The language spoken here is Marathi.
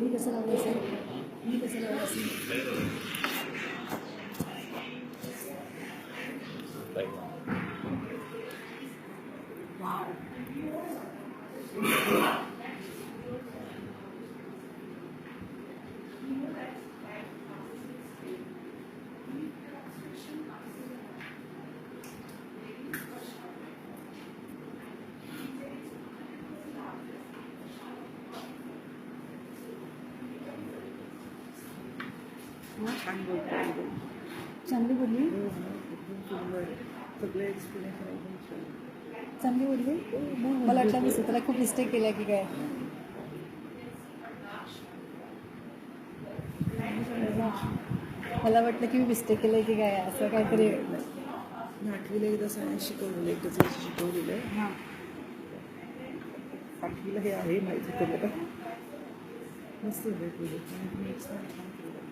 मी कसं लावलं असेल मी कसं लावलं असेल वाव छान बोलतो. चांगली बोलली सगळे एक्सपिरियन्स चांगली बोलली मला वाटलं मी स्वतःला खूप मिस्टेक केल्या की काय मला वाटलं की मी मिस्टेक केलं की काय असं काहीतरी आठवीला एकदा सायन्स शिकवलेलं एकच वर्ष शिकवलेलं हां आठवीला हे आहे माहिती होतं मला मस्त होतं तुझं छान केलं.